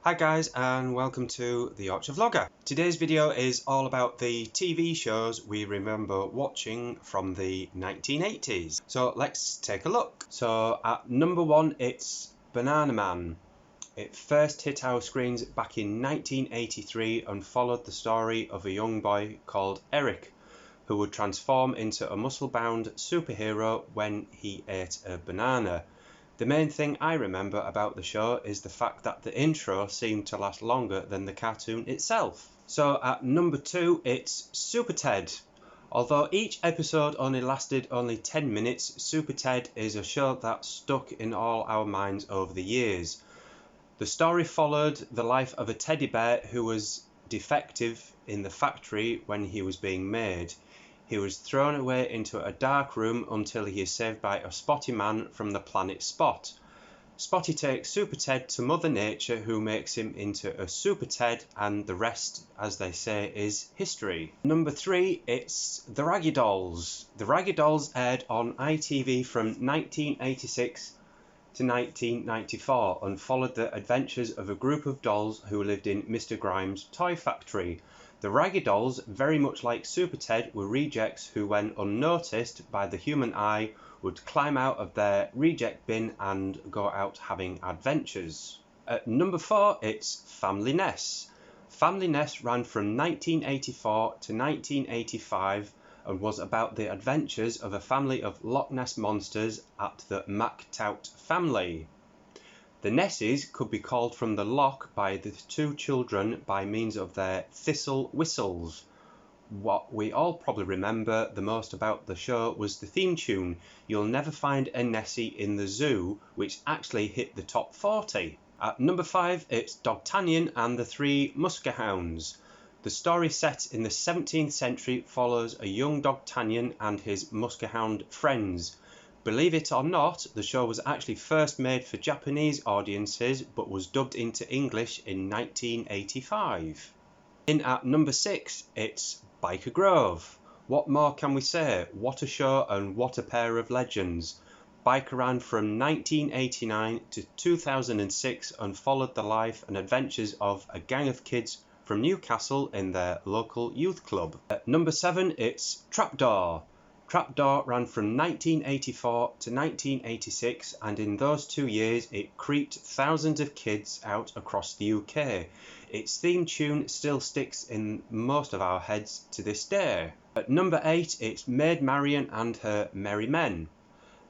Hi guys, and welcome to the Orchard Vlogger. Today's video is all about the TV shows we remember watching from the 1980s. So let's take a look. So at number one, it's Banana Man. It first hit our screens back in 1983 and followed the story of a young boy called Eric, who would transform into a muscle-bound superhero when he ate a banana. The main thing I remember about the show is the fact that the intro seemed to last longer than the cartoon itself. So at number two, it's Super Ted. Although each episode only lasted 10 minutes, Super Ted is a show that stuck in all our minds over the years. The story followed the life of a teddy bear who was defective in the factory when he was being made. He was thrown away into a dark room until he is saved by a Spotty man from the planet Spot. Spotty takes Super Ted to Mother Nature, who makes him into a Super Ted, and the rest, as they say, is history. Number three, it's The Raggy Dolls. The Raggy Dolls aired on ITV from 1986 to 1994 and followed the adventures of a group of dolls who lived in Mr. Grimes' toy factory. The Raggy Dolls, very much like Super Ted, were rejects who, when unnoticed by the human eye, would climb out of their reject bin and go out having adventures. At number four, it's Family Ness. Family Ness ran from 1984 to 1985 and was about the adventures of a family of Loch Ness monsters at the MacTout family. The Nesses could be called from the loch by the two children by means of their thistle whistles. What we all probably remember the most about the show was the theme tune, You'll Never Find a Nessie in the Zoo, which actually hit the top 40. At number five, it's Dogtanian and the Three Muskehounds. The story, set in the 17th century, follows a young Dogtanian and his Muskehound friends. Believe it or not, the show was actually first made for Japanese audiences but was dubbed into English in 1985. In at number six, it's Biker Grove. What more can we say? What a show and what a pair of legends. Biker ran from 1989 to 2006 and followed the life and adventures of a gang of kids from Newcastle in their local youth club. At number seven, it's Trapdoor. Trapdoor ran from 1984 to 1986, and in those 2 years it creeped thousands of kids out across the UK. Its theme tune still sticks in most of our heads to this day. At number eight, it's Maid Marian and Her Merry Men.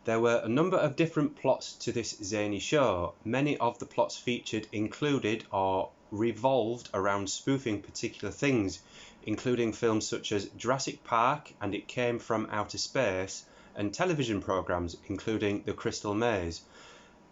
There were a number of different plots to this zany show. Many of the plots featured included or revolved around spoofing particular things, including films such as Jurassic Park and It Came from Outer Space, and television programs including The Crystal Maze.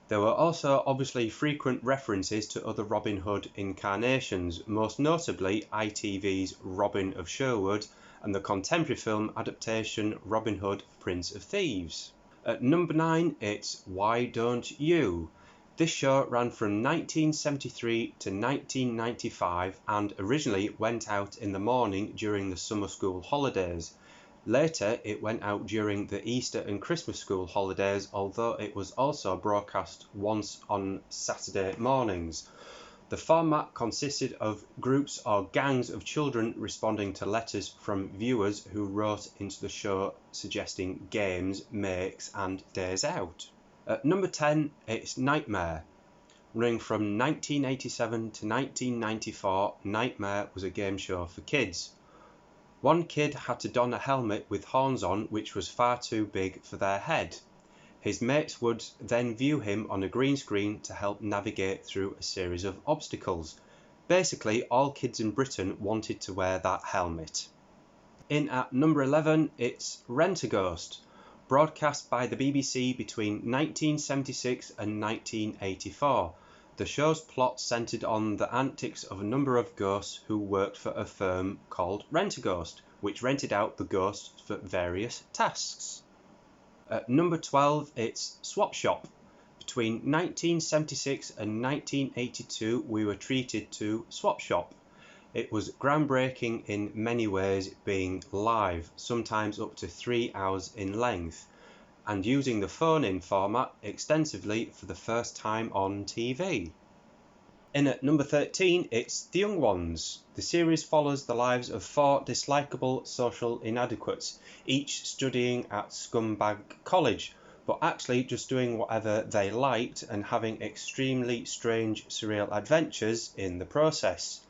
There were also obviously frequent references to other Robin Hood incarnations, most notably ITV's Robin of Sherwood and the contemporary film adaptation Robin Hood, Prince of Thieves. At number nine, it's Why Don't You? This show ran from 1973 to 1995 and originally went out in the morning during the summer school holidays. Later it went out during the Easter and Christmas school holidays, although it was also broadcast once on Saturday mornings. The format consisted of groups or gangs of children responding to letters from viewers who wrote into the show suggesting games, makes and days out. At number 10, it's Nightmare. Running from 1987 to 1994, Nightmare was a game show for kids. One kid had to don a helmet with horns on which was far too big for their head. His mates would then view him on a green screen to help navigate through a series of obstacles. Basically, all kids in Britain wanted to wear that helmet. In at number 11, it's Rent-A-Ghost. Broadcast by the BBC between 1976 and 1984. The show's plot centred on the antics of a number of ghosts who worked for a firm called Rent-A-Ghost, which rented out the ghosts for various tasks. At number 12, it's Swap Shop. Between 1976 and 1982, we were treated to Swap Shop. It was groundbreaking in many ways, being live, sometimes up to 3 hours in length, and using the phone-in format extensively for the first time on TV. In at number 13, it's The Young Ones. The series follows the lives of 4 dislikable social inadequates, each studying at scumbag college, but actually just doing whatever they liked and having extremely strange, surreal adventures in the process.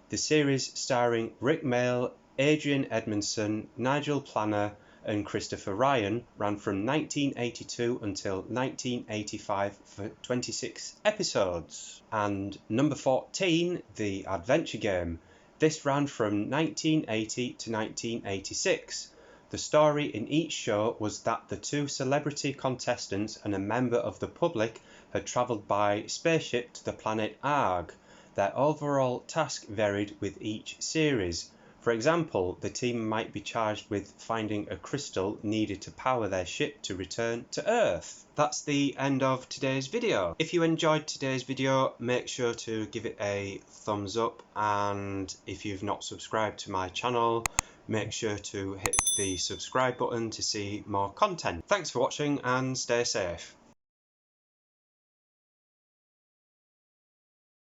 The series, starring Rick Mayall, Adrian Edmondson, Nigel Planer and Christopher Ryan, ran from 1982 until 1985 for 26 episodes. And number 14, The Adventure Game. This ran from 1980 to 1986. The story in each show was that the 2 celebrity contestants and a member of the public had travelled by spaceship to the planet Arg. Their overall task varied with each series. For example, the team might be charged with finding a crystal needed to power their ship to return to Earth. That's the end of today's video. If you enjoyed today's video, make sure to give it a thumbs up, and if you've not subscribed to my channel, make sure to hit the subscribe button to see more content. Thanks for watching and stay safe.